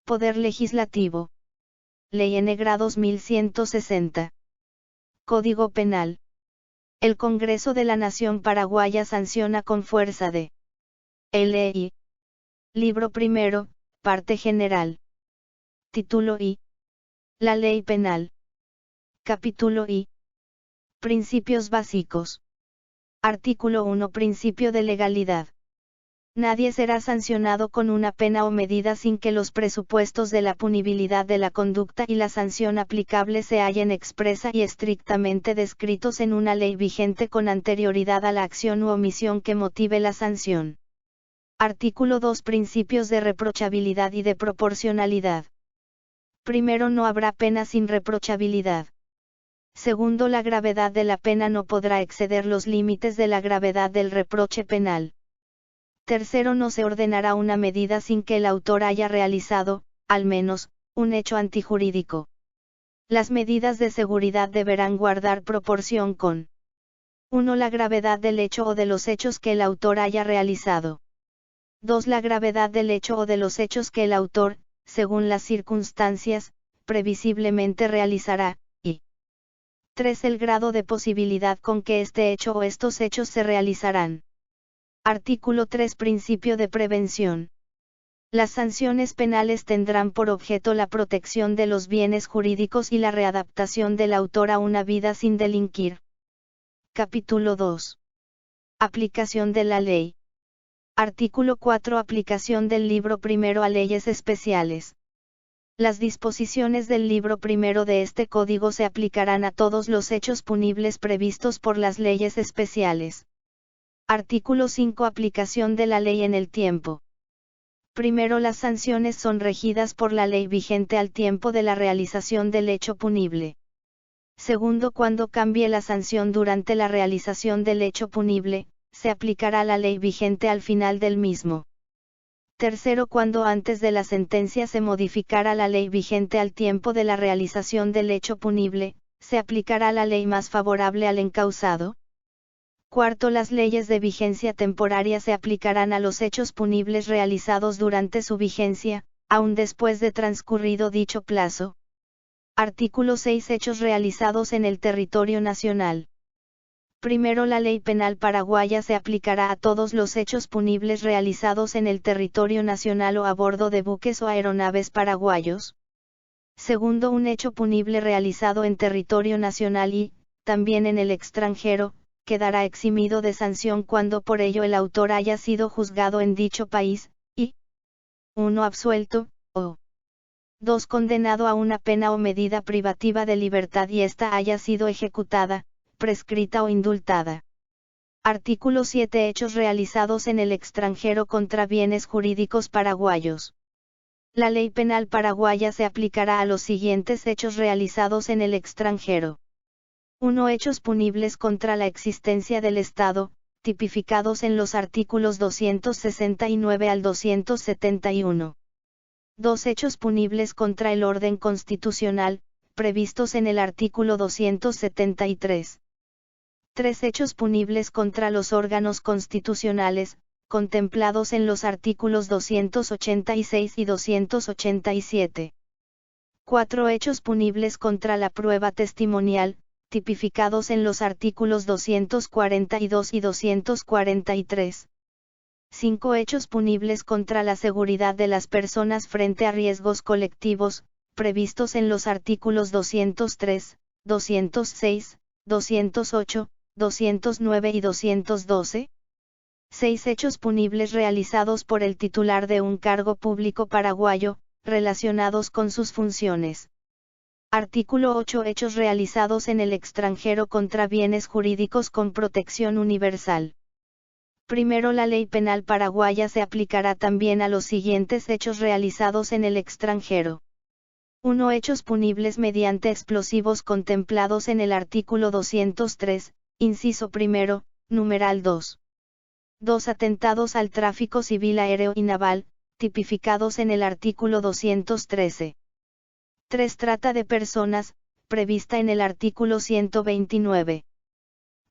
Poder Legislativo. Ley N. 2160. Código Penal. El Congreso de la Nación Paraguaya sanciona con fuerza de Ley. Libro primero, parte general. Título I. La Ley Penal. Capítulo I. Principios básicos. Artículo 1. Principio de legalidad. Nadie será sancionado con una pena o medida sin que los presupuestos de la punibilidad de la conducta y la sanción aplicable se hallen expresa y estrictamente descritos en una ley vigente con anterioridad a la acción u omisión que motive la sanción. Artículo 2. Principios de reprochabilidad y de proporcionalidad. Primero, no habrá pena sin reprochabilidad. Segundo, la gravedad de la pena no podrá exceder los límites de la gravedad del reproche penal. Tercero, no se ordenará una medida sin que el autor haya realizado, al menos, un hecho antijurídico. Las medidas de seguridad deberán guardar proporción con 1. La gravedad del hecho o de los hechos que el autor haya realizado. 2. La gravedad del hecho o de los hechos que el autor, según las circunstancias, previsiblemente realizará, y 3. El grado de posibilidad con que este hecho o estos hechos se realizarán. Artículo 3. Principio de prevención. Las sanciones penales tendrán por objeto la protección de los bienes jurídicos y la readaptación del autor a una vida sin delinquir. Capítulo 2. Aplicación de la ley. Artículo 4. Aplicación del libro primero a leyes especiales. Las disposiciones del libro primero de este código se aplicarán a todos los hechos punibles previstos por las leyes especiales. Artículo 5. Aplicación de la ley en el tiempo. Primero, las sanciones son regidas por la ley vigente al tiempo de la realización del hecho punible. Segundo, cuando cambie la sanción durante la realización del hecho punible, se aplicará la ley vigente al final del mismo. Tercero, cuando antes de la sentencia se modificara la ley vigente al tiempo de la realización del hecho punible, se aplicará la ley más favorable al encausado. Cuarto, las leyes de vigencia temporaria se aplicarán a los hechos punibles realizados durante su vigencia, aun después de transcurrido dicho plazo. Artículo 6. Hechos realizados en el territorio nacional. Primero, la ley penal paraguaya se aplicará a todos los hechos punibles realizados en el territorio nacional o a bordo de buques o aeronaves paraguayos. Segundo, un hecho punible realizado en territorio nacional y, también en el extranjero, quedará eximido de sanción cuando por ello el autor haya sido juzgado en dicho país, y 1. Absuelto, o 2. Condenado a una pena o medida privativa de libertad y ésta haya sido ejecutada, prescrita o indultada. Artículo 7. Hechos realizados en el extranjero contra bienes jurídicos paraguayos. La ley penal paraguaya se aplicará a los siguientes hechos realizados en el extranjero. 1. Hechos punibles contra la existencia del Estado, tipificados en los artículos 269 al 271. 2. Hechos punibles contra el orden constitucional, previstos en el artículo 273. 3. Hechos punibles contra los órganos constitucionales, contemplados en los artículos 286 y 287. 4. Hechos punibles contra la prueba testimonial, tipificados en los artículos 242 y 243. 5. Hechos punibles contra la seguridad de las personas frente a riesgos colectivos, previstos en los artículos 203, 206, 208, 209 y 212. 6. Hechos punibles realizados por el titular de un cargo público paraguayo, relacionados con sus funciones. Artículo 8. Hechos realizados en el extranjero contra bienes jurídicos con protección universal. Primero, la ley penal paraguaya se aplicará también a los siguientes hechos realizados en el extranjero. 1. Hechos punibles mediante explosivos contemplados en el artículo 203, inciso primero, numeral 2. 2. Atentados al tráfico civil aéreo y naval, tipificados en el artículo 213. 3. Trata de personas, prevista en el artículo 129.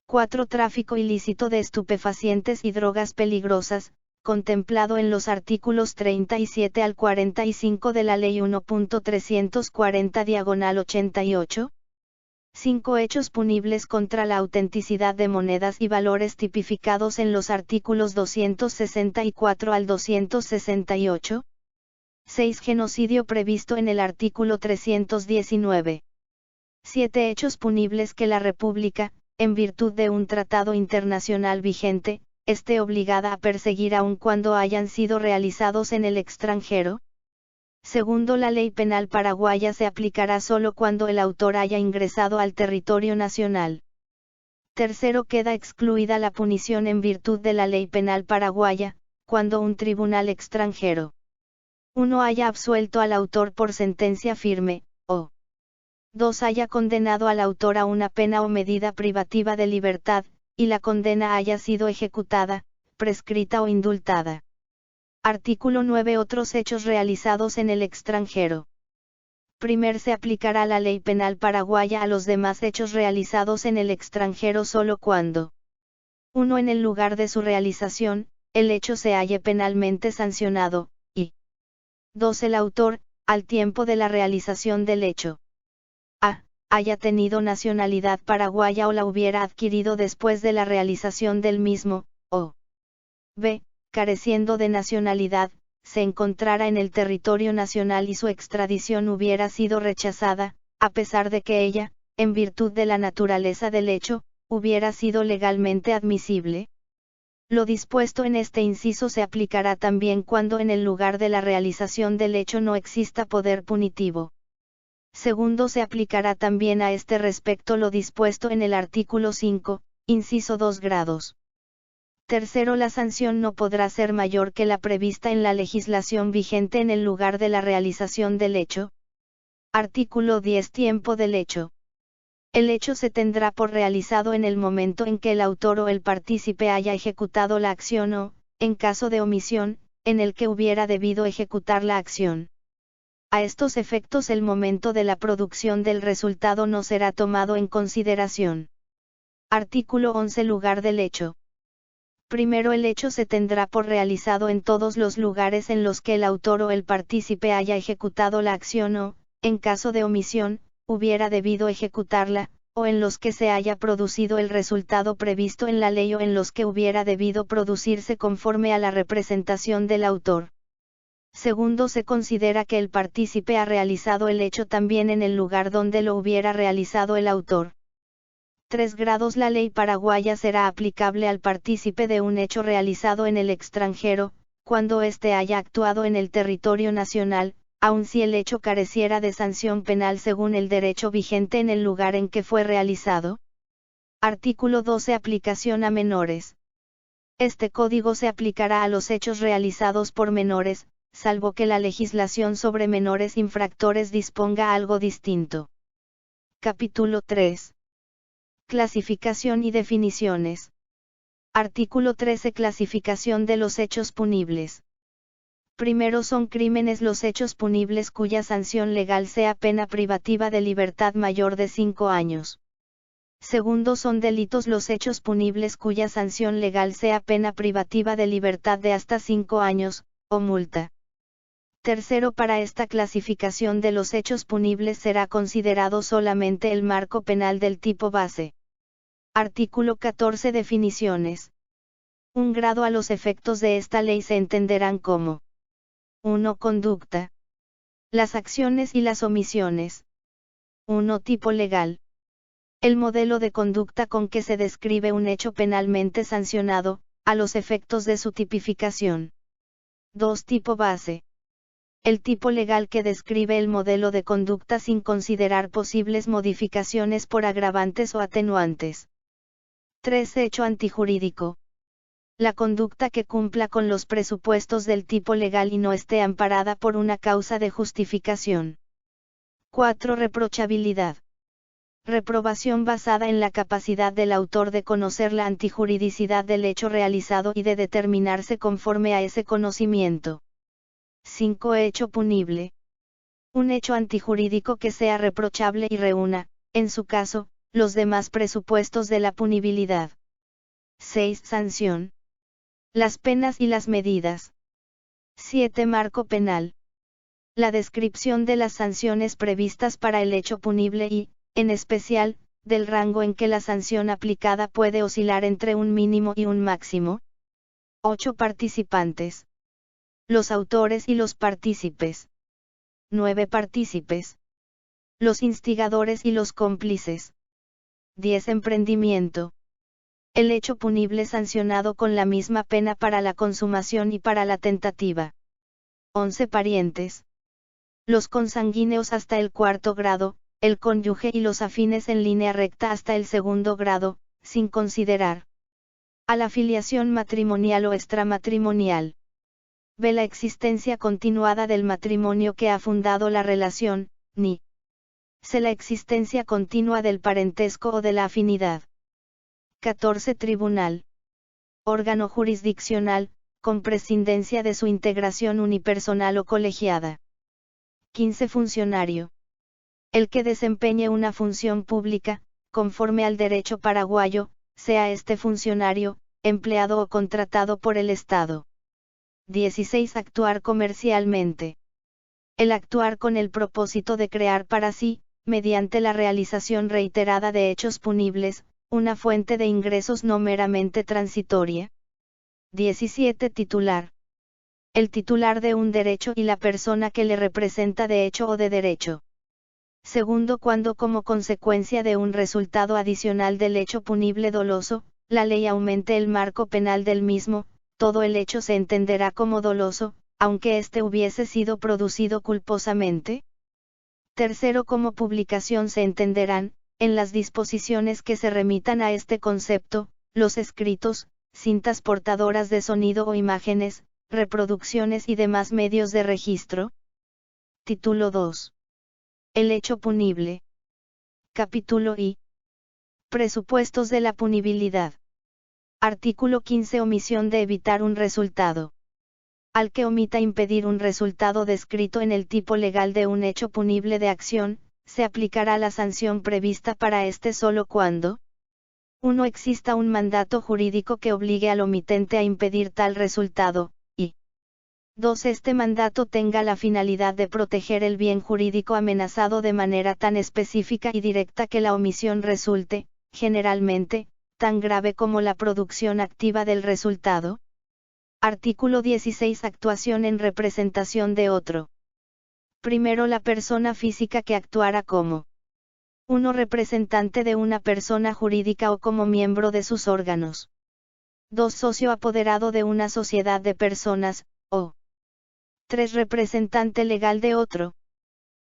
4. Tráfico ilícito de estupefacientes y drogas peligrosas, contemplado en los artículos 37 al 45 de la Ley 1.340/88. 5 hechos punibles contra la autenticidad de monedas y valores tipificados en los artículos 264 al 268. 6 genocidio previsto en el artículo 319. 7 hechos punibles que la República, en virtud de un tratado internacional vigente, esté obligada a perseguir aun cuando hayan sido realizados en el extranjero. Segundo, la ley penal paraguaya se aplicará solo cuando el autor haya ingresado al territorio nacional. Tercero, queda excluida la punición en virtud de la ley penal paraguaya, cuando un tribunal extranjero 1 haya absuelto al autor por sentencia firme, o 2 haya condenado al autor a una pena o medida privativa de libertad, y la condena haya sido ejecutada, prescrita o indultada. Artículo 9. Otros hechos realizados en el extranjero. Primer, se aplicará la ley penal paraguaya a los demás hechos realizados en el extranjero solo cuando 1. En el lugar de su realización, el hecho se halle penalmente sancionado, y 2. El autor, al tiempo de la realización del hecho, a. haya tenido nacionalidad paraguaya o la hubiera adquirido después de la realización del mismo, o b. careciendo de nacionalidad, se encontrara en el territorio nacional y su extradición hubiera sido rechazada, a pesar de que ella, en virtud de la naturaleza del hecho, hubiera sido legalmente admisible. Lo dispuesto en este inciso se aplicará también cuando en el lugar de la realización del hecho no exista poder punitivo. Segundo, se aplicará también a este respecto lo dispuesto en el artículo 5, inciso 2 grados. Tercero, la sanción no podrá ser mayor que la prevista en la legislación vigente en el lugar de la realización del hecho. Artículo 10. Tiempo del hecho. El hecho se tendrá por realizado en el momento en que el autor o el partícipe haya ejecutado la acción o, en caso de omisión, en el que hubiera debido ejecutar la acción. A estos efectos, el momento de la producción del resultado no será tomado en consideración. Artículo 11. Lugar del hecho. Primero, el hecho se tendrá por realizado en todos los lugares en los que el autor o el partícipe haya ejecutado la acción o, en caso de omisión, hubiera debido ejecutarla, o en los que se haya producido el resultado previsto en la ley o en los que hubiera debido producirse conforme a la representación del autor. Segundo, se considera que el partícipe ha realizado el hecho también en el lugar donde lo hubiera realizado el autor. 3 grados. La ley paraguaya será aplicable al partícipe de un hecho realizado en el extranjero, cuando éste haya actuado en el territorio nacional, aun si el hecho careciera de sanción penal según el derecho vigente en el lugar en que fue realizado. Artículo 12. Aplicación a menores. Este código se aplicará a los hechos realizados por menores, salvo que la legislación sobre menores infractores disponga algo distinto. Capítulo 3. Clasificación y definiciones. Artículo 13. Clasificación de los hechos punibles. Primero, son crímenes los hechos punibles cuya sanción legal sea pena privativa de libertad mayor de 5 años. Segundo, son delitos los hechos punibles cuya sanción legal sea pena privativa de libertad de hasta 5 años, o multa. Tercero, para esta clasificación de los hechos punibles será considerado solamente el marco penal del tipo base. Artículo 14. Definiciones. Un grado. A los efectos de esta ley se entenderán como 1. Conducta. Las acciones y las omisiones. 1. Tipo legal. El modelo de conducta con que se describe un hecho penalmente sancionado, a los efectos de su tipificación. 2. Tipo base. El tipo legal que describe el modelo de conducta sin considerar posibles modificaciones por agravantes o atenuantes. 3. Hecho antijurídico. La conducta que cumpla con los presupuestos del tipo legal y no esté amparada por una causa de justificación. 4. Reprochabilidad. Reprobación basada en la capacidad del autor de conocer la antijuridicidad del hecho realizado y de determinarse conforme a ese conocimiento. 5. Hecho punible. Un hecho antijurídico que sea reprochable y reúna, en su caso, los demás presupuestos de la punibilidad. 6. Sanción. Las penas y las medidas. 7. Marco penal. La descripción de las sanciones previstas para el hecho punible y, en especial, del rango en que la sanción aplicada puede oscilar entre un mínimo y un máximo. 8. Participantes. Los autores y los partícipes. 9. Partícipes. Los instigadores y los cómplices. 10. Emprendimiento. El hecho punible sancionado con la misma pena para la consumación y para la tentativa. 11. Parientes. Los consanguíneos hasta el cuarto grado, el cónyuge y los afines en línea recta hasta el segundo grado, sin considerar a la filiación matrimonial o extramatrimonial. B. La existencia continuada del matrimonio que ha fundado la relación, ni C. La existencia continua del parentesco o de la afinidad. 14. Tribunal. Órgano jurisdiccional, con prescindencia de su integración unipersonal o colegiada. 15. Funcionario. El que desempeñe una función pública, conforme al derecho paraguayo, sea este funcionario, empleado o contratado por el Estado. 16. Actuar comercialmente. El actuar con el propósito de crear para sí, mediante la realización reiterada de hechos punibles, una fuente de ingresos no meramente transitoria. 17. Titular. El titular de un derecho y la persona que le representa de hecho o de derecho. Segundo, cuando como consecuencia de un resultado adicional del hecho punible doloso, la ley aumente el marco penal del mismo, todo el hecho se entenderá como doloso, aunque éste hubiese sido producido culposamente. Tercero, como publicación se entenderán, en las disposiciones que se remitan a este concepto, los escritos, cintas portadoras de sonido o imágenes, reproducciones y demás medios de registro. Título 2. El hecho punible. Capítulo I. Presupuestos de la punibilidad. Artículo 15. Omisión de evitar un resultado. Al que omita impedir un resultado descrito en el tipo legal de un hecho punible de acción, se aplicará la sanción prevista para este solo cuando 1. Exista un mandato jurídico que obligue al omitente a impedir tal resultado, y 2. Este mandato tenga la finalidad de proteger el bien jurídico amenazado de manera tan específica y directa que la omisión resulte, generalmente, tan grave como la producción activa del resultado. Artículo 16. Actuación en representación de otro. Primero, la persona física que actuara como 1. Representante de una persona jurídica o como miembro de sus órganos. 2. Socio apoderado de una sociedad de personas, o 3. Representante legal de otro.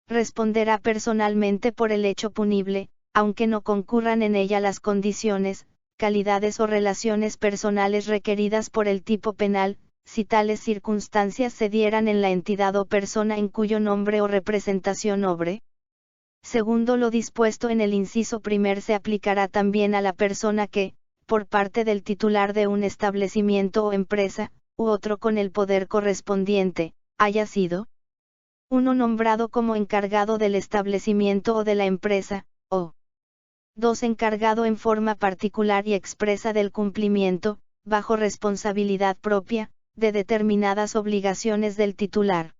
Responderá personalmente por el hecho punible, aunque no concurran en ella las condiciones, calidades o relaciones personales requeridas por el tipo penal, si tales circunstancias se dieran en la entidad o persona en cuyo nombre o representación obre. Segundo, lo dispuesto en el inciso primer se aplicará también a la persona que, por parte del titular de un establecimiento o empresa, u otro con el poder correspondiente, haya sido 1. Nombrado como encargado del establecimiento o de la empresa, o 2. Encargado en forma particular y expresa del cumplimiento, bajo responsabilidad propia, de determinadas obligaciones del titular.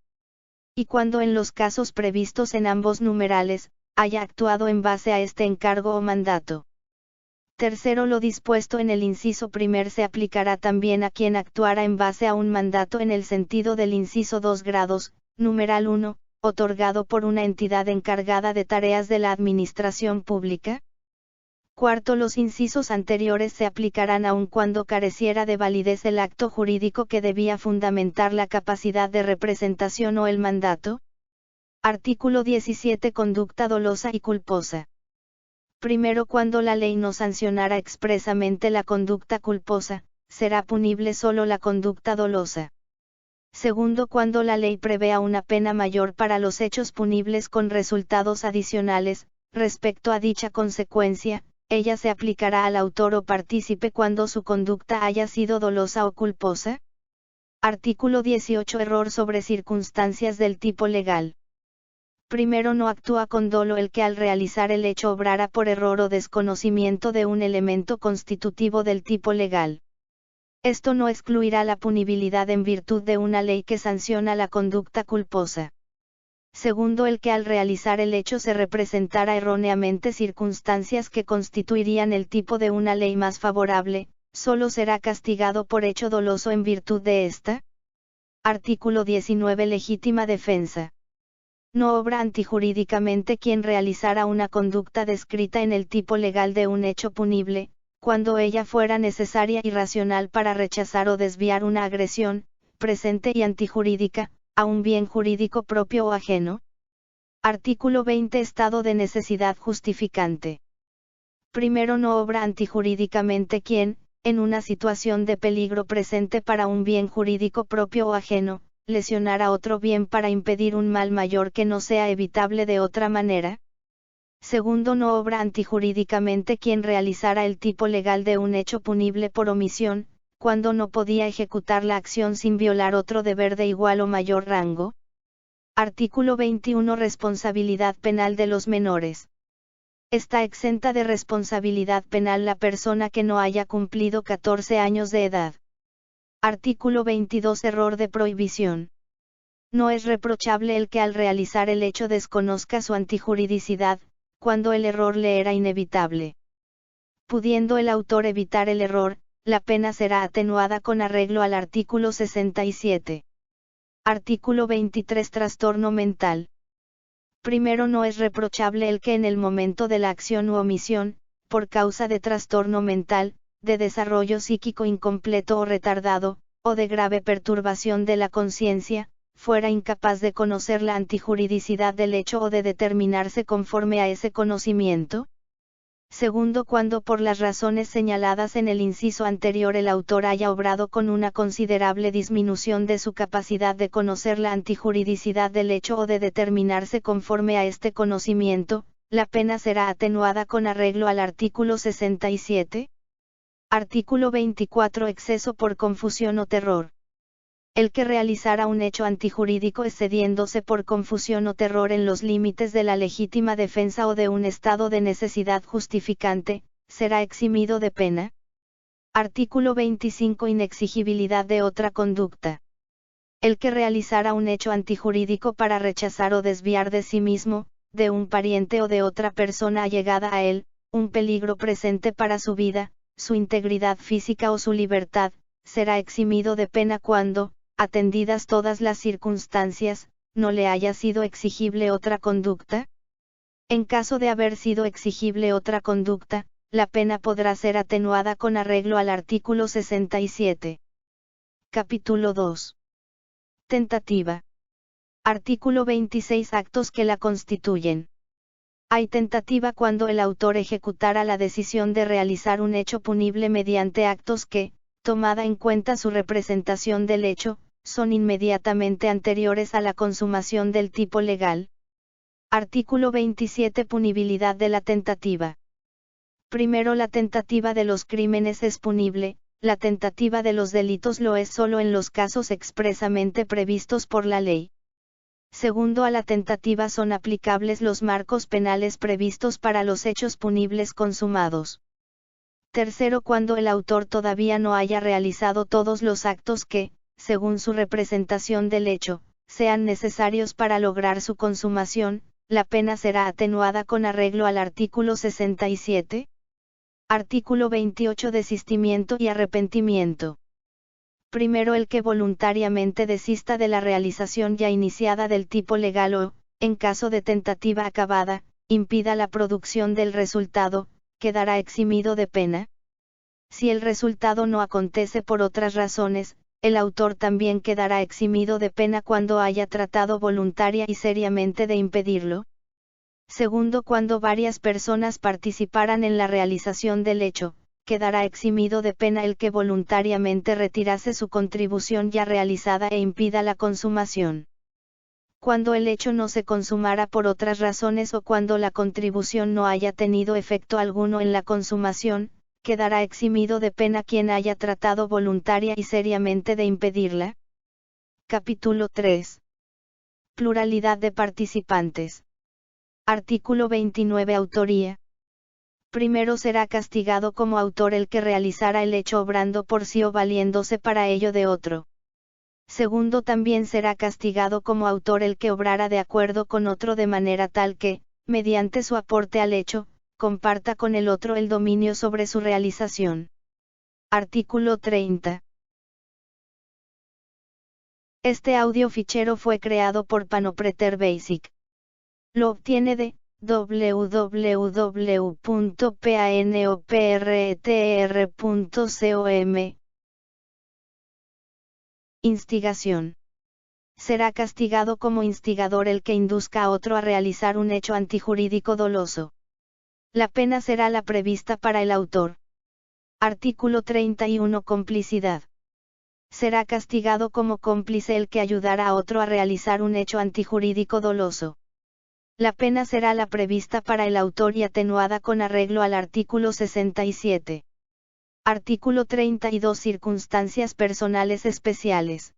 Y cuando en los casos previstos en ambos numerales, haya actuado en base a este encargo o mandato. Tercero, lo dispuesto en el inciso primer se aplicará también a quien actuara en base a un mandato en el sentido del inciso 2 grados, numeral 1, otorgado por una entidad encargada de tareas de la administración pública. Cuarto, los incisos anteriores se aplicarán aun cuando careciera de validez el acto jurídico que debía fundamentar la capacidad de representación o el mandato. Artículo 17. Conducta dolosa y culposa. Primero, cuando la ley no sancionara expresamente la conducta culposa, será punible solo la conducta dolosa. Segundo, cuando la ley prevea una pena mayor para los hechos punibles con resultados adicionales, respecto a dicha consecuencia, ella se aplicará al autor o partícipe cuando su conducta haya sido dolosa o culposa. Artículo 18. Error sobre circunstancias del tipo legal. Primero, no actúa con dolo el que al realizar el hecho obrara por error o desconocimiento de un elemento constitutivo del tipo legal. Esto no excluirá la punibilidad en virtud de una ley que sanciona la conducta culposa. Segundo, el que al realizar el hecho se representara erróneamente circunstancias que constituirían el tipo de una ley más favorable, solo será castigado por hecho doloso en virtud de esta. Artículo 19. Legítima defensa. No obra antijurídicamente quien realizara una conducta descrita en el tipo legal de un hecho punible, cuando ella fuera necesaria y racional para rechazar o desviar una agresión, presente y antijurídica, a un bien jurídico propio o ajeno. Artículo 20. Estado de necesidad justificante. Primero, no obra antijurídicamente quien, en una situación de peligro presente para un bien jurídico propio o ajeno, lesionara otro bien para impedir un mal mayor que no sea evitable de otra manera. Segundo, no obra antijurídicamente quien realizara el tipo legal de un hecho punible por omisión, cuando no podía ejecutar la acción sin violar otro deber de igual o mayor rango. Artículo 21. Responsabilidad penal de los menores. Está exenta de responsabilidad penal la persona que no haya cumplido 14 años de edad. Artículo 22. Error de prohibición. No es reprochable el que al realizar el hecho desconozca su antijuridicidad, cuando el error le era inevitable. Pudiendo el autor evitar el error, la pena será atenuada con arreglo al artículo 67. Artículo 23. Trastorno mental. Primero, no es reprochable el que en el momento de la acción u omisión, por causa de trastorno mental, de desarrollo psíquico incompleto o retardado, o de grave perturbación de la conciencia, fuera incapaz de conocer la antijuridicidad del hecho o de determinarse conforme a ese conocimiento. Segundo, cuando por las razones señaladas en el inciso anterior el autor haya obrado con una considerable disminución de su capacidad de conocer la antijuridicidad del hecho o de determinarse conforme a este conocimiento, la pena será atenuada con arreglo al artículo 67. Artículo 24. Exceso por confusión o terror. El que realizara un hecho antijurídico excediéndose por confusión o terror en los límites de la legítima defensa o de un estado de necesidad justificante, será eximido de pena. Artículo 25. Inexigibilidad de otra conducta. El que realizara un hecho antijurídico para rechazar o desviar de sí mismo, de un pariente o de otra persona allegada a él, un peligro presente para su vida, su integridad física o su libertad, será eximido de pena cuando, atendidas todas las circunstancias, no le haya sido exigible otra conducta. En caso de haber sido exigible otra conducta, la pena podrá ser atenuada con arreglo al artículo 67. Capítulo 2. Tentativa. Artículo 26. Actos que la constituyen. Hay tentativa cuando el autor ejecutara la decisión de realizar un hecho punible mediante actos que, tomada en cuenta su representación del hecho, son inmediatamente anteriores a la consumación del tipo legal. Artículo 27. Punibilidad de la tentativa. Primero, la tentativa de los crímenes es punible, la tentativa de los delitos lo es solo en los casos expresamente previstos por la ley. Segundo, a la tentativa son aplicables los marcos penales previstos para los hechos punibles consumados. Tercero, cuando el autor todavía no haya realizado todos los actos que, según su representación del hecho, sean necesarios para lograr su consumación, la pena será atenuada con arreglo al artículo 67. Artículo 28. Desistimiento y arrepentimiento. Primero, el que voluntariamente desista de la realización ya iniciada del tipo legal o, en caso de tentativa acabada, impida la producción del resultado, quedará eximido de pena. Si el resultado no acontece por otras razones, el autor también quedará eximido de pena cuando haya tratado voluntaria y seriamente de impedirlo. Segundo, cuando varias personas participaran en la realización del hecho, quedará eximido de pena el que voluntariamente retirase su contribución ya realizada e impida la consumación. Cuando el hecho no se consumara por otras razones o cuando la contribución no haya tenido efecto alguno en la consumación, quedará eximido de pena quien haya tratado voluntaria y seriamente de impedirla. Capítulo 3. Pluralidad de participantes. Artículo 29. Autoría. Primero será castigado como autor el que realizara el hecho obrando por sí o valiéndose para ello de otro. Segundo, también será castigado como autor el que obrara de acuerdo con otro de manera tal que, mediante su aporte al hecho, comparta con el otro el dominio sobre su realización. Artículo 30. Este audio fichero fue creado por Panopreter Basic. Lo obtiene de www.panopreter.com. Instigación. Será castigado como instigador el que induzca a otro a realizar un hecho antijurídico doloso. La pena será la prevista para el autor. Artículo 31. Complicidad. Será castigado como cómplice el que ayudara a otro a realizar un hecho antijurídico doloso. La pena será la prevista para el autor y atenuada con arreglo al artículo 67. Artículo 32. Circunstancias personales especiales.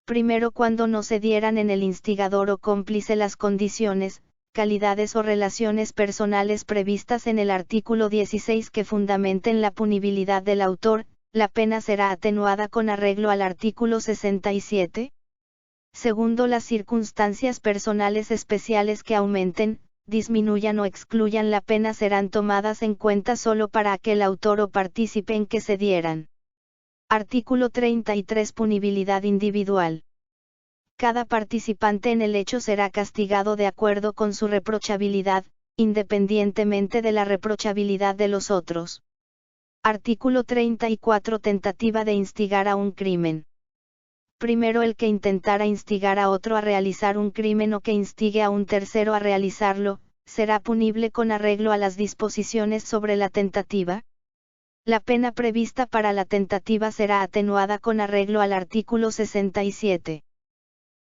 Primero, cuando no se dieran en el instigador o cómplice las condiciones, calidades o relaciones personales previstas en el artículo 16 que fundamenten la punibilidad del autor, la pena será atenuada con arreglo al artículo 67. Segundo, las circunstancias personales especiales que aumenten, disminuyan o excluyan la pena serán tomadas en cuenta solo para aquel autor o partícipe en que se dieran. Artículo 33. Punibilidad individual. Cada participante en el hecho será castigado de acuerdo con su reprochabilidad, independientemente de la reprochabilidad de los otros. Artículo 34. Tentativa de instigar a un crimen. Primero, el que intentara instigar a otro a realizar un crimen o que instigue a un tercero a realizarlo, será punible con arreglo a las disposiciones sobre la tentativa. La pena prevista para la tentativa será atenuada con arreglo al artículo 67.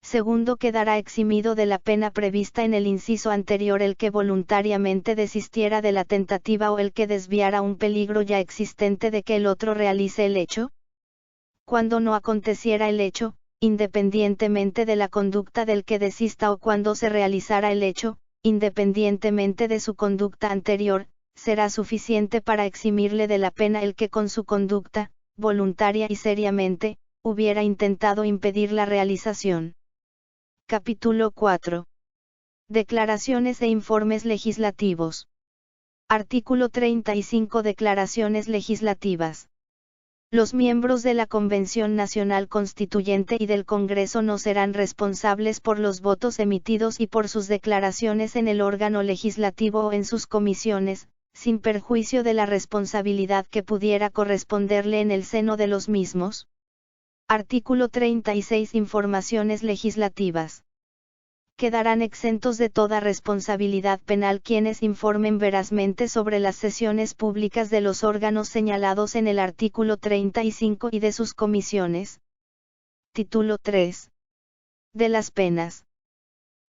Segundo, quedará eximido de la pena prevista en el inciso anterior el que voluntariamente desistiera de la tentativa o el que desviara un peligro ya existente de que el otro realice el hecho. Cuando no aconteciera el hecho, independientemente de la conducta del que desista o cuando se realizara el hecho, independientemente de su conducta anterior, será suficiente para eximirle de la pena el que con su conducta, voluntaria y seriamente, hubiera intentado impedir la realización. Capítulo 4. Declaraciones e informes legislativos. Artículo 35. Declaraciones legislativas. Los miembros de la Convención Nacional Constituyente y del Congreso no serán responsables por los votos emitidos y por sus declaraciones en el órgano legislativo o en sus comisiones, sin perjuicio de la responsabilidad que pudiera corresponderle en el seno de los mismos. Artículo 36. Informaciones legislativas. Quedarán exentos de toda responsabilidad penal quienes informen verazmente sobre las sesiones públicas de los órganos señalados en el artículo 35 y de sus comisiones. Título 3. De las penas.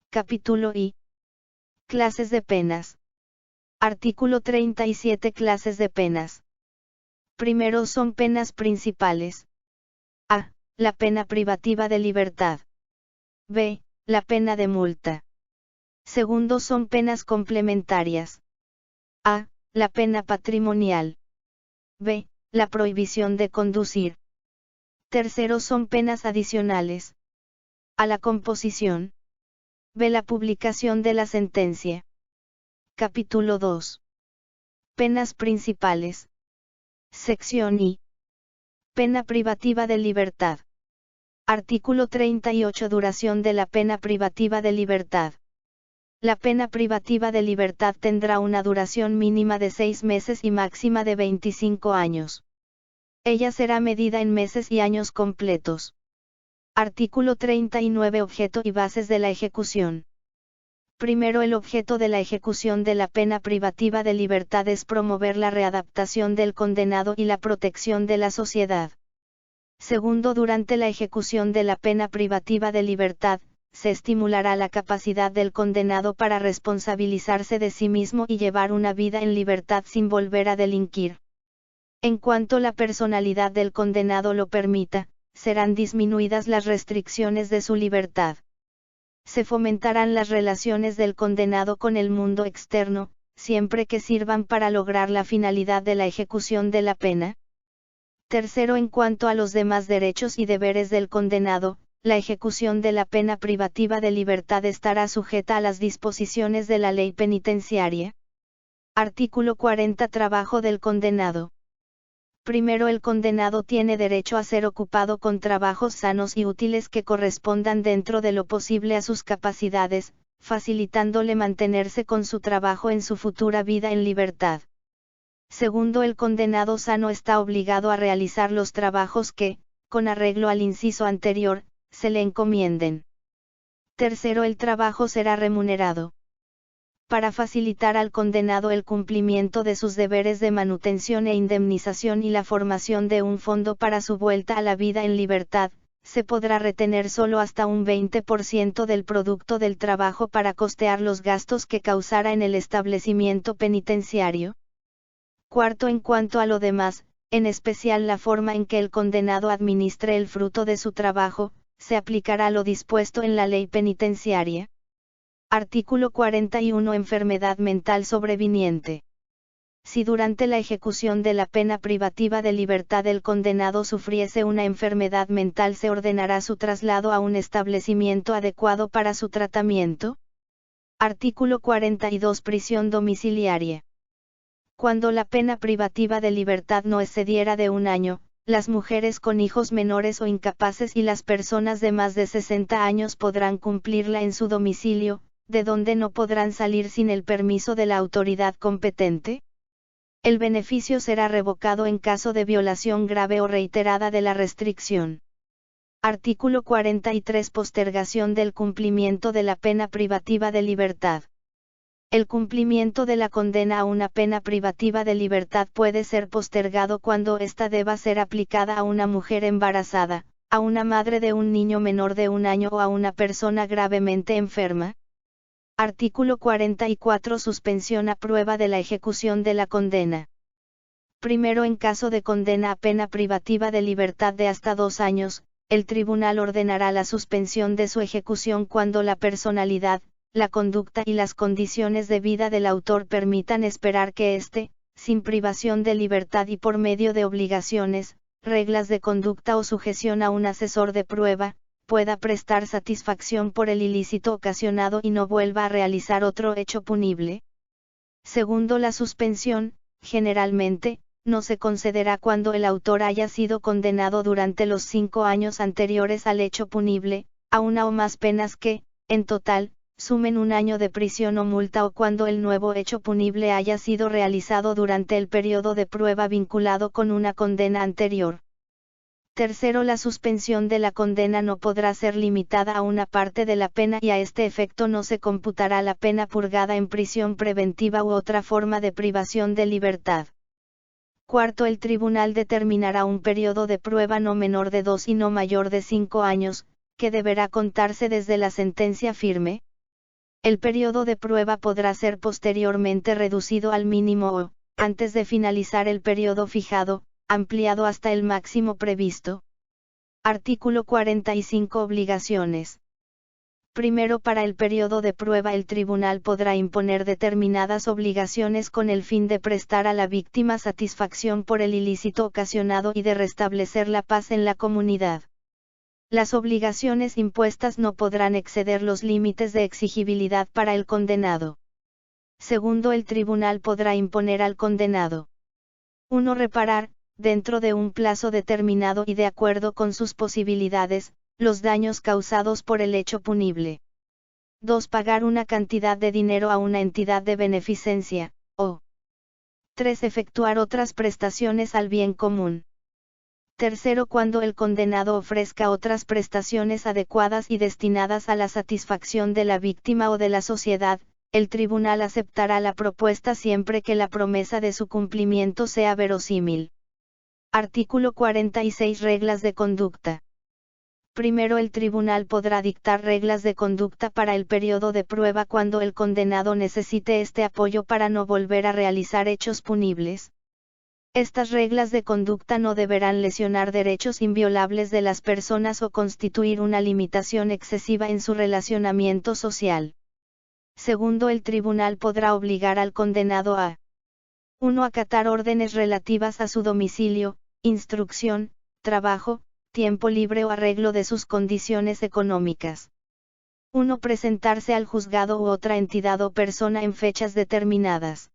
Capítulo I. Clases de penas. Artículo 37. Clases de penas. Primero son penas principales. A. La pena privativa de libertad. B. La pena de multa. Segundo son penas complementarias. A. La pena patrimonial. B. La prohibición de conducir. Tercero son penas adicionales. A. La composición. B. La publicación de la sentencia. Capítulo 2. Penas principales. Sección I. Pena privativa de libertad. Artículo 38. Duración de la pena privativa de libertad. La pena privativa de libertad tendrá una duración mínima de 6 meses y máxima de 25 años. Ella será medida en meses y años completos. Artículo 39. Objeto y bases de la ejecución. Primero, el objeto de la ejecución de la pena privativa de libertad es promover la readaptación del condenado y la protección de la sociedad. Segundo, durante la ejecución de la pena privativa de libertad, se estimulará la capacidad del condenado para responsabilizarse de sí mismo y llevar una vida en libertad sin volver a delinquir. En cuanto la personalidad del condenado lo permita, serán disminuidas las restricciones de su libertad. Se fomentarán las relaciones del condenado con el mundo externo, siempre que sirvan para lograr la finalidad de la ejecución de la pena. Tercero, en cuanto a los demás derechos y deberes del condenado, la ejecución de la pena privativa de libertad estará sujeta a las disposiciones de la ley penitenciaria. Artículo 40. Trabajo del condenado. Primero, el condenado tiene derecho a ser ocupado con trabajos sanos y útiles que correspondan dentro de lo posible a sus capacidades, facilitándole mantenerse con su trabajo en su futura vida en libertad. Segundo, el condenado sano está obligado a realizar los trabajos que, con arreglo al inciso anterior, se le encomienden. Tercero, el trabajo será remunerado. Para facilitar al condenado el cumplimiento de sus deberes de manutención e indemnización y la formación de un fondo para su vuelta a la vida en libertad, se podrá retener solo hasta un 20% del producto del trabajo para costear los gastos que causara en el establecimiento penitenciario. Cuarto, en cuanto a lo demás, en especial la forma en que el condenado administre el fruto de su trabajo, se aplicará lo dispuesto en la ley penitenciaria. Artículo 41. Enfermedad mental sobreviniente. Si durante la ejecución de la pena privativa de libertad el condenado sufriese una enfermedad mental, se ordenará su traslado a un establecimiento adecuado para su tratamiento. Artículo 42. Prisión domiciliaria. Cuando la pena privativa de libertad no excediera de 1 año, las mujeres con hijos menores o incapaces y las personas de más de 60 años podrán cumplirla en su domicilio, de donde no podrán salir sin el permiso de la autoridad competente. El beneficio será revocado en caso de violación grave o reiterada de la restricción. Artículo 43. Postergación del cumplimiento de la pena privativa de libertad. El cumplimiento de la condena a una pena privativa de libertad puede ser postergado cuando ésta deba ser aplicada a una mujer embarazada, a una madre de un niño menor de 1 año o a una persona gravemente enferma. Artículo 44. Suspensión a prueba de la ejecución de la condena. Primero, en caso de condena a pena privativa de libertad de hasta 2 años, el tribunal ordenará la suspensión de su ejecución cuando la personalidad, la conducta y las condiciones de vida del autor permitan esperar que éste, sin privación de libertad y por medio de obligaciones, reglas de conducta o sujeción a un asesor de prueba, pueda prestar satisfacción por el ilícito ocasionado y no vuelva a realizar otro hecho punible. Segundo, la suspensión, generalmente, no se concederá cuando el autor haya sido condenado durante los 5 años anteriores al hecho punible, a una o más penas que, en total, sumen 1 año de prisión o multa, o cuando el nuevo hecho punible haya sido realizado durante el periodo de prueba vinculado con una condena anterior. Tercero, la suspensión de la condena no podrá ser limitada a una parte de la pena y a este efecto no se computará la pena purgada en prisión preventiva u otra forma de privación de libertad. Cuarto, el tribunal determinará un periodo de prueba no menor de 2 y no mayor de 5 años, que deberá contarse desde la sentencia firme. El periodo de prueba podrá ser posteriormente reducido al mínimo o, antes de finalizar el periodo fijado, ampliado hasta el máximo previsto. Artículo 45. Obligaciones. Primero, para el periodo de prueba el tribunal podrá imponer determinadas obligaciones con el fin de prestar a la víctima satisfacción por el ilícito ocasionado y de restablecer la paz en la comunidad. Las obligaciones impuestas no podrán exceder los límites de exigibilidad para el condenado. Segundo, el tribunal podrá imponer al condenado 1. Reparar, dentro de un plazo determinado y de acuerdo con sus posibilidades, los daños causados por el hecho punible. 2. Pagar una cantidad de dinero a una entidad de beneficencia, o 3. Efectuar otras prestaciones al bien común. Tercero, cuando el condenado ofrezca otras prestaciones adecuadas y destinadas a la satisfacción de la víctima o de la sociedad, el tribunal aceptará la propuesta siempre que la promesa de su cumplimiento sea verosímil. Artículo 46. Reglas de conducta. Primero, el tribunal podrá dictar reglas de conducta para el periodo de prueba cuando el condenado necesite este apoyo para no volver a realizar hechos punibles. Estas reglas de conducta no deberán lesionar derechos inviolables de las personas o constituir una limitación excesiva en su relacionamiento social. Segundo, el tribunal podrá obligar al condenado a 1. Acatar órdenes relativas a su domicilio, instrucción, trabajo, tiempo libre o arreglo de sus condiciones económicas. 1. Presentarse al juzgado u otra entidad o persona en fechas determinadas.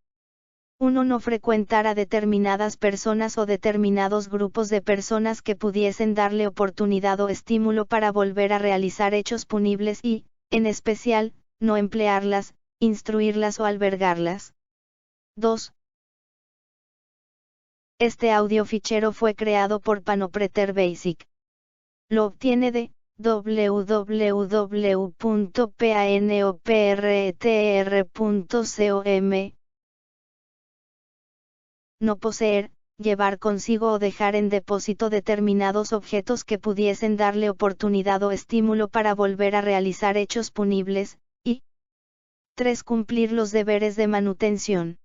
1. No frecuentar a determinadas personas o determinados grupos de personas que pudiesen darle oportunidad o estímulo para volver a realizar hechos punibles y, en especial, no emplearlas, instruirlas o albergarlas. 2. Este audio fichero fue creado por Panopreter Basic. Lo obtiene de www.panopreter.com. No poseer, llevar consigo o dejar en depósito determinados objetos que pudiesen darle oportunidad o estímulo para volver a realizar hechos punibles, y 3. Cumplir los deberes de manutención.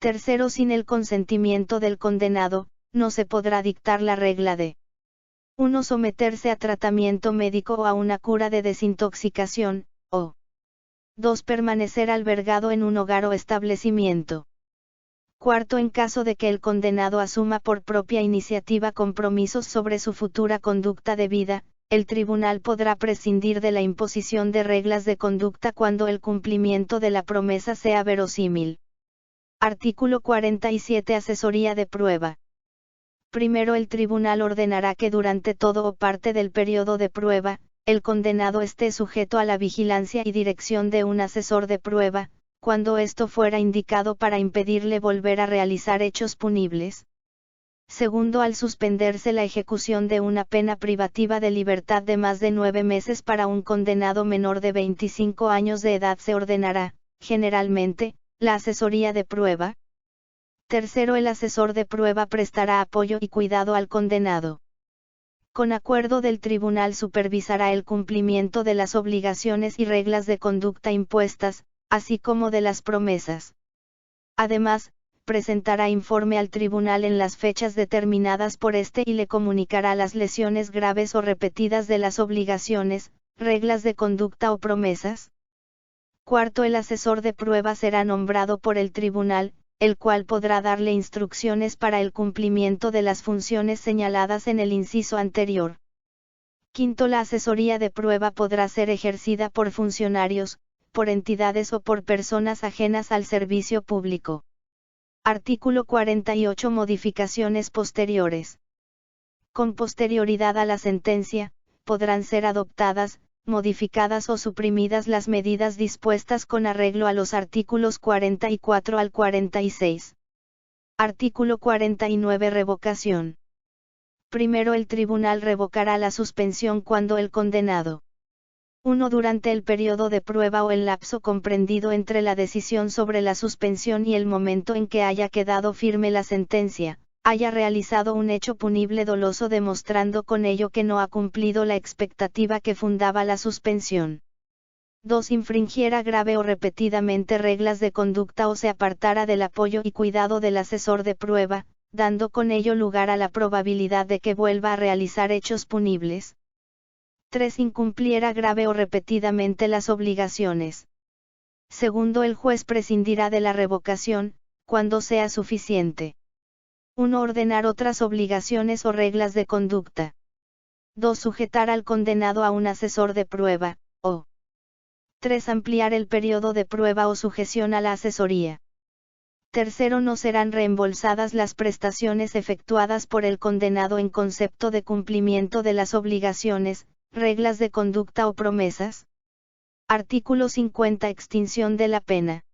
Tercero, sin el consentimiento del condenado, no se podrá dictar la regla de 1. Someterse a tratamiento médico o a una cura de desintoxicación, o 2. Permanecer albergado en un hogar o establecimiento. Cuarto, en caso de que el condenado asuma por propia iniciativa compromisos sobre su futura conducta de vida, el tribunal podrá prescindir de la imposición de reglas de conducta cuando el cumplimiento de la promesa sea verosímil. Artículo 47. Asesoría de prueba. Primero, el tribunal ordenará que durante todo o parte del periodo de prueba, el condenado esté sujeto a la vigilancia y dirección de un asesor de prueba, cuando esto fuera indicado para impedirle volver a realizar hechos punibles. Segundo, al suspenderse la ejecución de una pena privativa de libertad de más de 9 meses para un condenado menor de 25 años de edad, se ordenará, generalmente, la asesoría de prueba. Tercero, el asesor de prueba prestará apoyo y cuidado al condenado. Con acuerdo del tribunal supervisará el cumplimiento de las obligaciones y reglas de conducta impuestas, así como de las promesas. Además, presentará informe al tribunal en las fechas determinadas por este y le comunicará las lesiones graves o repetidas de las obligaciones, reglas de conducta o promesas. Cuarto, el asesor de prueba será nombrado por el tribunal, el cual podrá darle instrucciones para el cumplimiento de las funciones señaladas en el inciso anterior. Quinto, la asesoría de prueba podrá ser ejercida por funcionarios, por entidades o por personas ajenas al servicio público. Artículo 48. Modificaciones posteriores. Con posterioridad a la sentencia, podrán ser adoptadas, modificadas o suprimidas las medidas dispuestas con arreglo a los artículos 44 al 46. Artículo 49. Revocación. Primero, el tribunal revocará la suspensión cuando el condenado 1. Durante el periodo de prueba o el lapso comprendido entre la decisión sobre la suspensión y el momento en que haya quedado firme la sentencia, haya realizado un hecho punible doloso demostrando con ello que no ha cumplido la expectativa que fundaba la suspensión. 2. Infringiera grave o repetidamente reglas de conducta o se apartara del apoyo y cuidado del asesor de prueba, dando con ello lugar a la probabilidad de que vuelva a realizar hechos punibles. 3. Incumpliera grave o repetidamente las obligaciones. Segundo, el juez prescindirá de la revocación, cuando sea suficiente. 1. Ordenar otras obligaciones o reglas de conducta. 2. Sujetar al condenado a un asesor de prueba, o 3. Ampliar el periodo de prueba o sujeción a la asesoría. Tercero, no serán reembolsadas las prestaciones efectuadas por el condenado en concepto de cumplimiento de las obligaciones, reglas de conducta o promesas. Artículo 50. Extinción de la pena.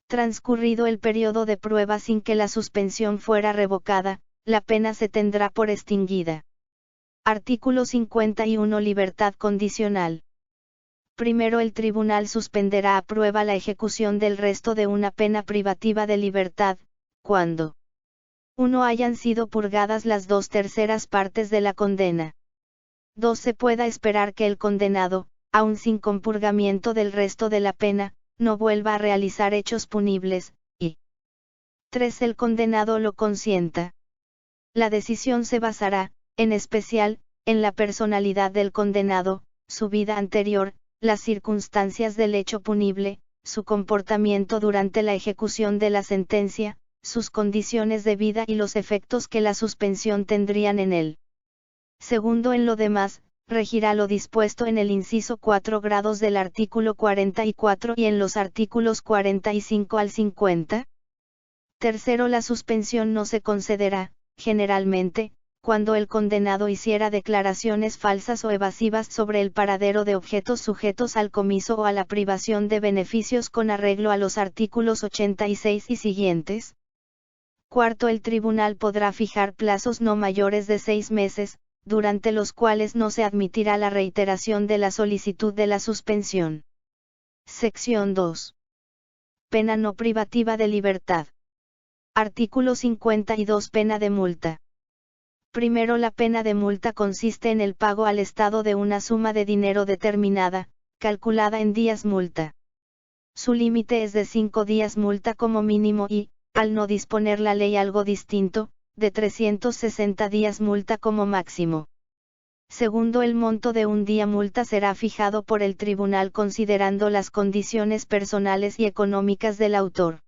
Transcurrido el periodo de prueba sin que la suspensión fuera revocada, la pena se tendrá por extinguida. Artículo 51. Libertad condicional. Primero, el tribunal suspenderá a prueba la ejecución del resto de una pena privativa de libertad, cuando 1. Hayan sido purgadas las 2/3 partes de la condena. 2. Se pueda esperar que el condenado, aun sin compurgamiento del resto de la pena, no vuelva a realizar hechos punibles, y 3. El condenado lo consienta. La decisión se basará, en especial, en la personalidad del condenado, su vida anterior, las circunstancias del hecho punible, su comportamiento durante la ejecución de la sentencia, sus condiciones de vida y los efectos que la suspensión tendrían en él. Segundo, en lo demás, regirá lo dispuesto en el inciso 4 grados del artículo 44 y en los artículos 45 al 50. Tercero, la suspensión no se concederá, generalmente, cuando el condenado hiciera declaraciones falsas o evasivas sobre el paradero de objetos sujetos al comiso o a la privación de beneficios con arreglo a los artículos 86 y siguientes. Cuarto, el tribunal podrá fijar plazos no mayores de 6 meses, durante los cuales no se admitirá la reiteración de la solicitud de la suspensión. Sección 2. Pena no privativa de libertad. Artículo 52. Pena de multa. Primero, la pena de multa consiste en el pago al Estado de una suma de dinero determinada, calculada en días multa. Su límite es de 5 días multa como mínimo y, al no disponer la ley algo distinto, de 360 días multa como máximo. Segundo, el monto de un día multa será fijado por el tribunal considerando las condiciones personales y económicas del autor.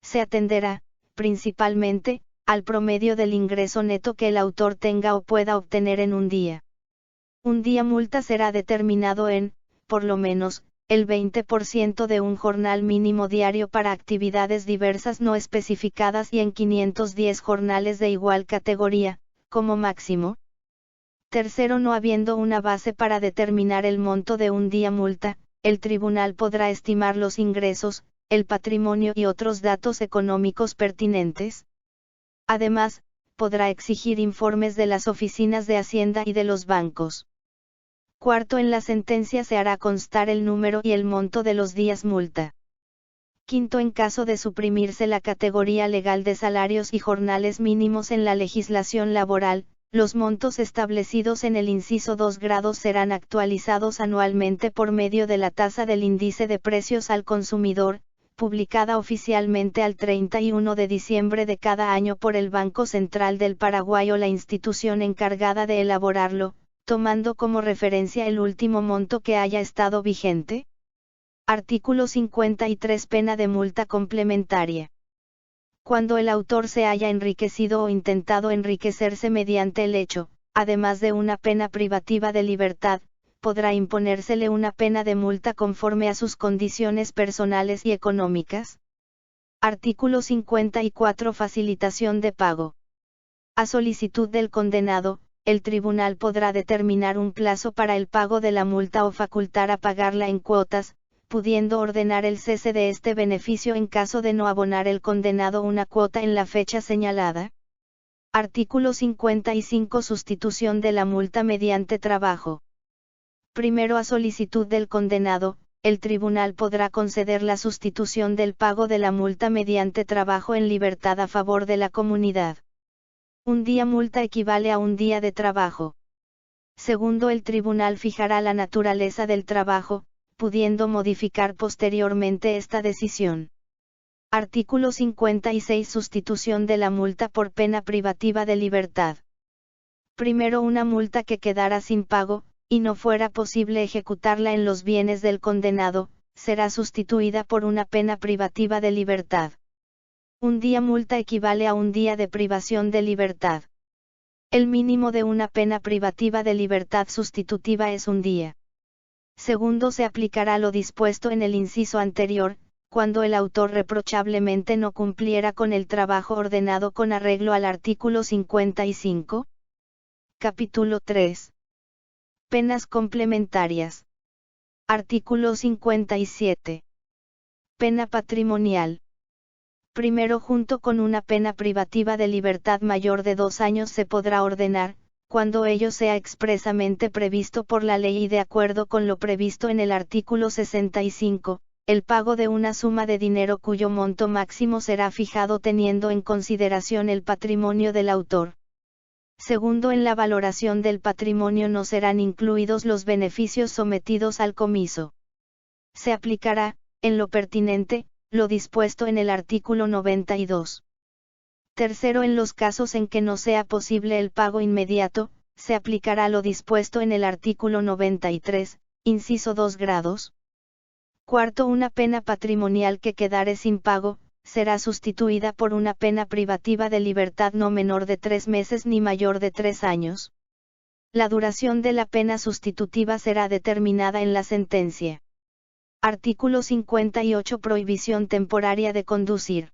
Se atenderá, principalmente, al promedio del ingreso neto que el autor tenga o pueda obtener en un día. Un día multa será determinado en, por lo menos, el 20% de un jornal mínimo diario para actividades diversas no especificadas y en 510 jornales de igual categoría, como máximo. Tercero, no habiendo una base para determinar el monto de un día multa, el tribunal podrá estimar los ingresos, el patrimonio y otros datos económicos pertinentes. Además, podrá exigir informes de las oficinas de Hacienda y de los bancos. Cuarto, en la sentencia se hará constar el número y el monto de los días multa. Quinto, en caso de suprimirse la categoría legal de salarios y jornales mínimos en la legislación laboral, los montos establecidos en el inciso 2 grados serán actualizados anualmente por medio de la tasa del índice de precios al consumidor, publicada oficialmente al 31 de diciembre de cada año por el Banco Central del Paraguay o la institución encargada de elaborarlo, tomando como referencia el último monto que haya estado vigente. Artículo 53. Pena de multa complementaria. Cuando el autor se haya enriquecido o intentado enriquecerse mediante el hecho, además de una pena privativa de libertad, podrá imponérsele una pena de multa conforme a sus condiciones personales y económicas. Artículo 54. Facilitación de pago. A solicitud del condenado, el tribunal podrá determinar un plazo para el pago de la multa o facultar a pagarla en cuotas, pudiendo ordenar el cese de este beneficio en caso de no abonar el condenado una cuota en la fecha señalada. Artículo 55. Sustitución de la multa mediante trabajo. Primero, a solicitud del condenado, el tribunal podrá conceder la sustitución del pago de la multa mediante trabajo en libertad a favor de la comunidad. Un día multa equivale a un día de trabajo. Segundo, el tribunal fijará la naturaleza del trabajo, pudiendo modificar posteriormente esta decisión. Artículo 56. Sustitución de la multa por pena privativa de libertad. Primero, una multa que quedara sin pago, y no fuera posible ejecutarla en los bienes del condenado, será sustituida por una pena privativa de libertad. Un día multa equivale a un día de privación de libertad. El mínimo de una pena privativa de libertad sustitutiva es un día. Segundo, se aplicará lo dispuesto en el inciso anterior, cuando el autor reprochablemente no cumpliera con el trabajo ordenado con arreglo al artículo 55. Capítulo 3. Penas complementarias. Artículo 57. Pena patrimonial. Primero, junto con una pena privativa de libertad mayor de 2 años se podrá ordenar, cuando ello sea expresamente previsto por la ley y de acuerdo con lo previsto en el artículo 65, el pago de una suma de dinero cuyo monto máximo será fijado teniendo en consideración el patrimonio del autor. Segundo, en la valoración del patrimonio no serán incluidos los beneficios sometidos al comiso. Se aplicará, en lo pertinente, lo dispuesto en el artículo 92. Tercero, en los casos en que no sea posible el pago inmediato, se aplicará lo dispuesto en el artículo 93, Inciso 2 grados. Cuarto, una pena patrimonial que quedare sin pago, será sustituida por una pena privativa de libertad no menor de 3 meses ni mayor de 3 años. La duración de la pena sustitutiva será determinada en la sentencia. Artículo 58. Prohibición temporaria de conducir.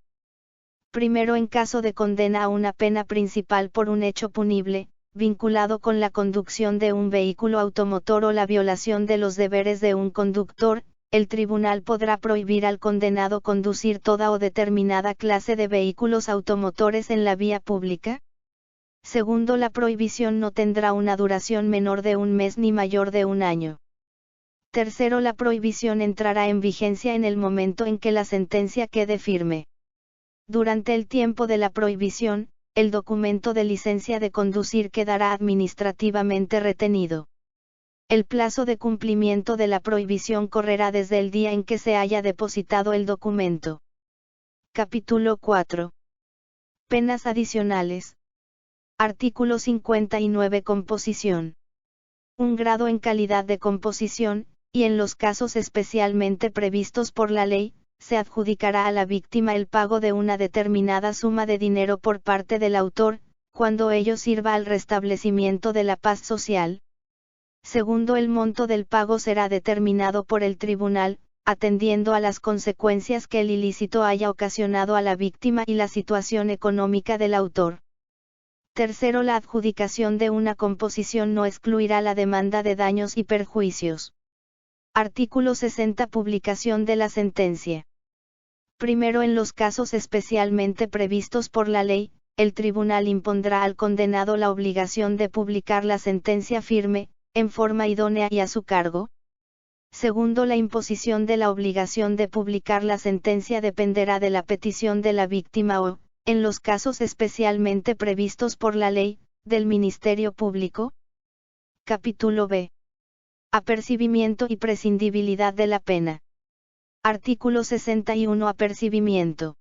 Primero, en caso de condena a una pena principal por un hecho punible, vinculado con la conducción de un vehículo automotor o la violación de los deberes de un conductor, el tribunal podrá prohibir al condenado conducir toda o determinada clase de vehículos automotores en la vía pública. Segundo, la prohibición no tendrá una duración menor de un mes ni mayor de un año. Tercero, la prohibición entrará en vigencia en el momento en que la sentencia quede firme. Durante el tiempo de la prohibición, el documento de licencia de conducir quedará administrativamente retenido. El plazo de cumplimiento de la prohibición correrá desde el día en que se haya depositado el documento. Capítulo 4. Penas adicionales. Artículo 59. Composición. Un grado en calidad de composición, y en los casos especialmente previstos por la ley, se adjudicará a la víctima el pago de una determinada suma de dinero por parte del autor, cuando ello sirva al restablecimiento de la paz social. Segundo, el monto del pago será determinado por el tribunal, atendiendo a las consecuencias que el ilícito haya ocasionado a la víctima y la situación económica del autor. Tercero, la adjudicación de una composición no excluirá la demanda de daños y perjuicios. Artículo 60. Publicación de la sentencia. Primero, en los casos especialmente previstos por la ley, el tribunal impondrá al condenado la obligación de publicar la sentencia firme, en forma idónea y a su cargo. Segundo, la imposición de la obligación de publicar la sentencia dependerá de la petición de la víctima o, en los casos especialmente previstos por la ley, del Ministerio Público. Capítulo B. Apercibimiento y prescindibilidad de la pena. Artículo 61. Apercibimiento.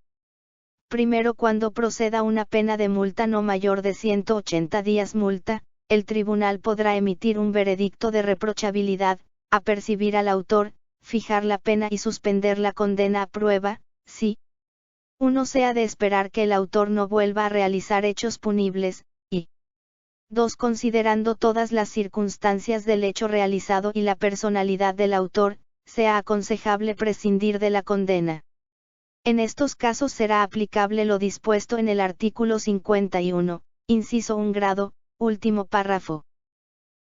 Primero, cuando proceda una pena de multa no mayor de 180 días multa, el tribunal podrá emitir un veredicto de reprochabilidad, apercibir al autor, fijar la pena y suspender la condena a prueba, si 1. Se ha de esperar que el autor no vuelva a realizar hechos punibles, y 2. Considerando todas las circunstancias del hecho realizado y la personalidad del autor, sea aconsejable prescindir de la condena. En estos casos será aplicable lo dispuesto en el artículo 51, inciso 1 grado, último párrafo.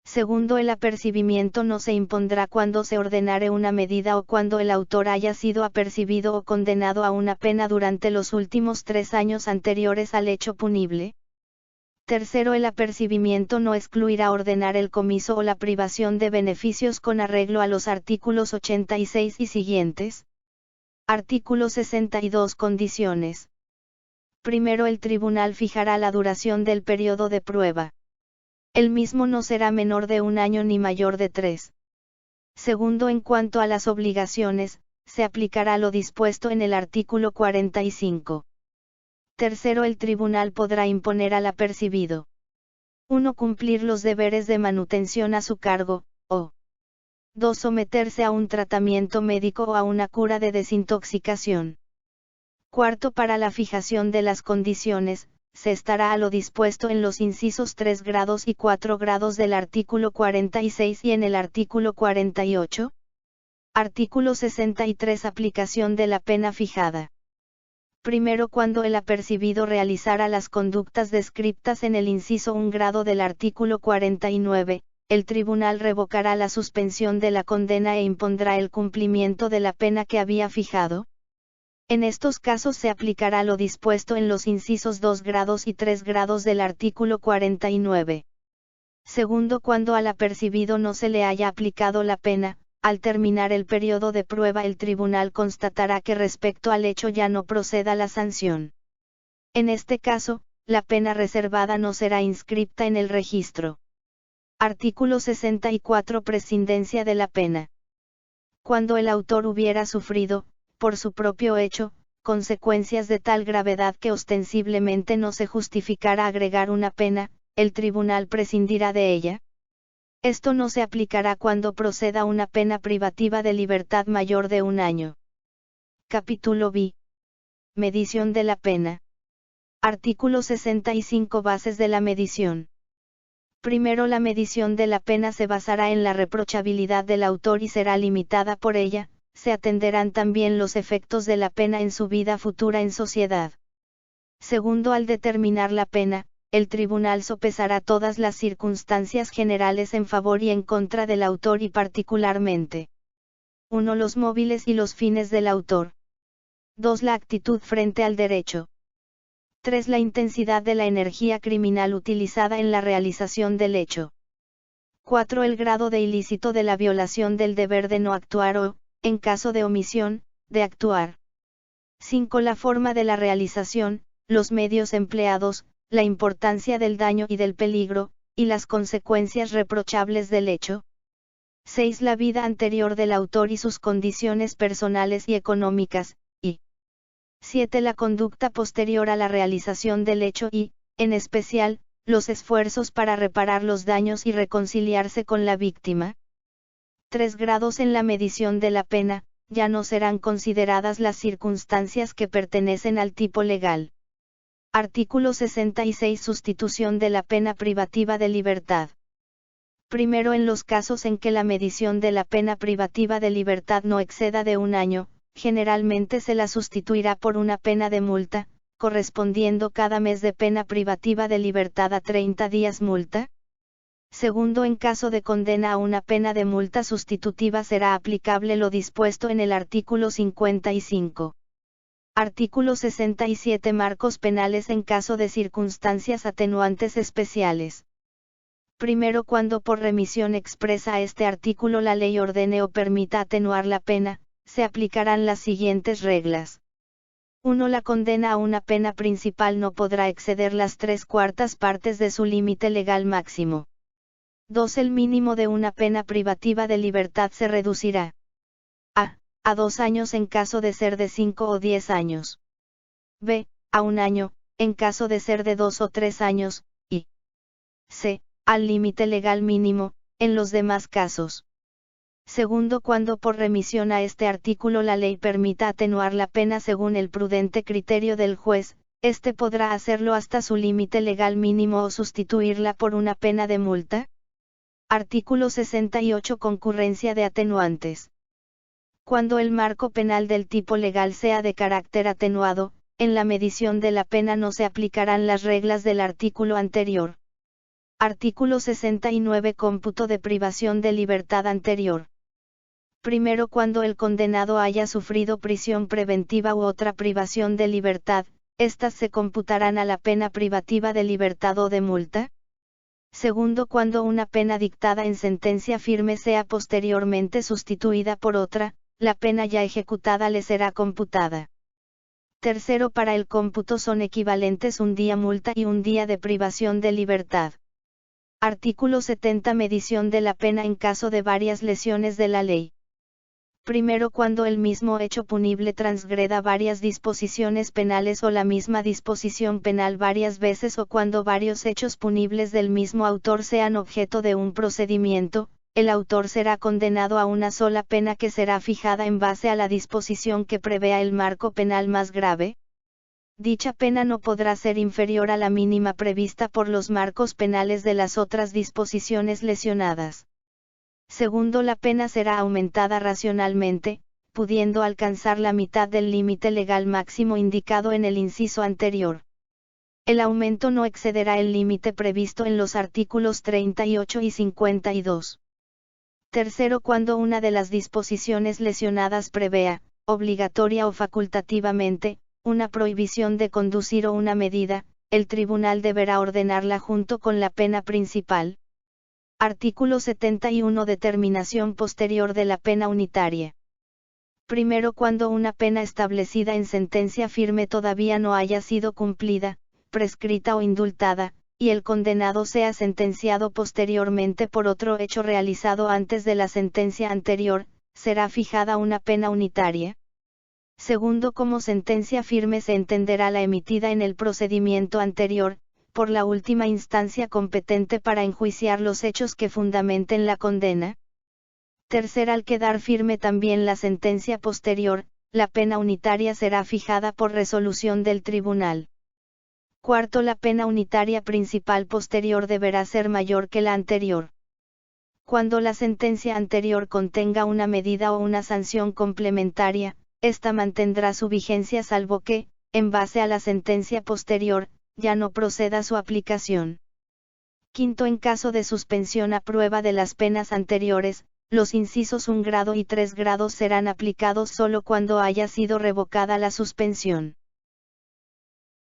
Segundo, el apercibimiento no se impondrá cuando se ordenare una medida o cuando el autor haya sido apercibido o condenado a una pena durante los últimos 3 años anteriores al hecho punible. Tercero, el apercibimiento no excluirá ordenar el comiso o la privación de beneficios con arreglo a los artículos 86 y siguientes. Artículo 62. Condiciones. Primero, el tribunal fijará la duración del periodo de prueba. El mismo no será menor de 1 año ni mayor de 3. Segundo, en cuanto a las obligaciones, se aplicará lo dispuesto en el artículo 45. Tercero, el tribunal podrá imponer al apercibido 1. Cumplir los deberes de manutención a su cargo, o 2. Someterse a un tratamiento médico o a una cura de desintoxicación. Cuarto, para la fijación de las condiciones, se estará a lo dispuesto en los incisos 3 grados y 4 grados del artículo 46 y en el artículo 48. Artículo 63. Aplicación de la pena fijada. Primero, cuando el apercibido realizara las conductas descriptas en el inciso 1 grado del artículo 49, el tribunal revocará la suspensión de la condena e impondrá el cumplimiento de la pena que había fijado. En estos casos se aplicará lo dispuesto en los incisos 2 grados y 3 grados del artículo 49. Segundo, cuando al apercibido no se le haya aplicado la pena, al terminar el periodo de prueba el tribunal constatará que respecto al hecho ya no proceda la sanción. En este caso, la pena reservada no será inscripta en el registro. Artículo 64. Prescindencia de la pena. Cuando el autor hubiera sufrido, por su propio hecho, consecuencias de tal gravedad que ostensiblemente no se justificara agregar una pena, el tribunal prescindirá de ella. Esto no se aplicará cuando proceda una pena privativa de libertad mayor de 1 año. Capítulo B. Medición de la pena. Artículo 65. Bases de la medición. Primero, la medición de la pena se basará en la reprochabilidad del autor y será limitada por ella. Se atenderán también los efectos de la pena en su vida futura en sociedad. Segundo, al determinar la pena, el tribunal sopesará todas las circunstancias generales en favor y en contra del autor y particularmente 1. Los móviles y los fines del autor. 2. La actitud frente al derecho. 3. La intensidad de la energía criminal utilizada en la realización del hecho. 4. El grado de ilícito de la violación del deber de no actuar o, en caso de omisión, de actuar. 5. La forma de la realización, los medios empleados, la importancia del daño y del peligro, y las consecuencias reprochables del hecho. 6. La vida anterior del autor y sus condiciones personales y económicas, y 7. La conducta posterior a la realización del hecho y, en especial, los esfuerzos para reparar los daños y reconciliarse con la víctima. 3 grados en la medición de la pena, ya no serán consideradas las circunstancias que pertenecen al tipo legal. Artículo 66. Sustitución de la pena privativa de libertad. Primero, en los casos en que la medición de la pena privativa de libertad no exceda de 1 año, generalmente se la sustituirá por una pena de multa, correspondiendo cada mes de pena privativa de libertad a 30 días multa. Segundo, en caso de condena a una pena de multa sustitutiva será aplicable lo dispuesto en el artículo 55. Artículo 67. Marcos penales en caso de circunstancias atenuantes especiales. Primero, cuando por remisión expresa a este artículo la ley ordene o permita atenuar la pena, se aplicarán las siguientes reglas. 1. La condena a una pena principal no podrá exceder las 3/4 partes de su límite legal máximo. 2. El mínimo de una pena privativa de libertad se reducirá a 2 años en caso de ser de 5 o 10 años. B. A 1 año, en caso de ser de 2 o 3 años, y C. Al límite legal mínimo, en los demás casos. Segundo, cuando por remisión a este artículo la ley permita atenuar la pena según el prudente criterio del juez, éste podrá hacerlo hasta su límite legal mínimo o sustituirla por una pena de multa. Artículo 68. Concurrencia de atenuantes. Cuando el marco penal del tipo legal sea de carácter atenuado, en la medición de la pena no se aplicarán las reglas del artículo anterior. Artículo 69. Cómputo de privación de libertad anterior. Primero, cuando el condenado haya sufrido prisión preventiva u otra privación de libertad, estas se computarán a la pena privativa de libertad o de multa. Segundo, cuando una pena dictada en sentencia firme sea posteriormente sustituida por otra, la pena ya ejecutada le será computada. Tercero, para el cómputo son equivalentes 1 día multa y 1 día de privación de libertad. Artículo 70. Medición de la pena en caso de varias lesiones de la ley. Primero, cuando el mismo hecho punible transgreda varias disposiciones penales o la misma disposición penal varias veces o cuando varios hechos punibles del mismo autor sean objeto de un procedimiento, el autor será condenado a una sola pena que será fijada en base a la disposición que prevea el marco penal más grave. Dicha pena no podrá ser inferior a la mínima prevista por los marcos penales de las otras disposiciones lesionadas. Segundo, la pena será aumentada racionalmente, pudiendo alcanzar la mitad del límite legal máximo indicado en el inciso anterior. El aumento no excederá el límite previsto en los artículos 38 y 52. Tercero, cuando una de las disposiciones lesionadas prevea, obligatoria o facultativamente, una prohibición de conducir o una medida, el tribunal deberá ordenarla junto con la pena principal. Artículo 71. Determinación posterior de la pena unitaria. Primero, cuando una pena establecida en sentencia firme todavía no haya sido cumplida, prescrita o indultada, y el condenado sea sentenciado posteriormente por otro hecho realizado antes de la sentencia anterior, será fijada una pena unitaria. Segundo, como sentencia firme se entenderá la emitida en el procedimiento anterior, por la última instancia competente para enjuiciar los hechos que fundamenten la condena. Tercer, al quedar firme también la sentencia posterior, la pena unitaria será fijada por resolución del tribunal. Cuarto, la pena unitaria principal posterior deberá ser mayor que la anterior. Cuando la sentencia anterior contenga una medida o una sanción complementaria, esta mantendrá su vigencia salvo que, en base a la sentencia posterior, ya no proceda su aplicación. Quinto, en caso de suspensión a prueba de las penas anteriores, los incisos 1 grado y 3 grados serán aplicados solo cuando haya sido revocada la suspensión.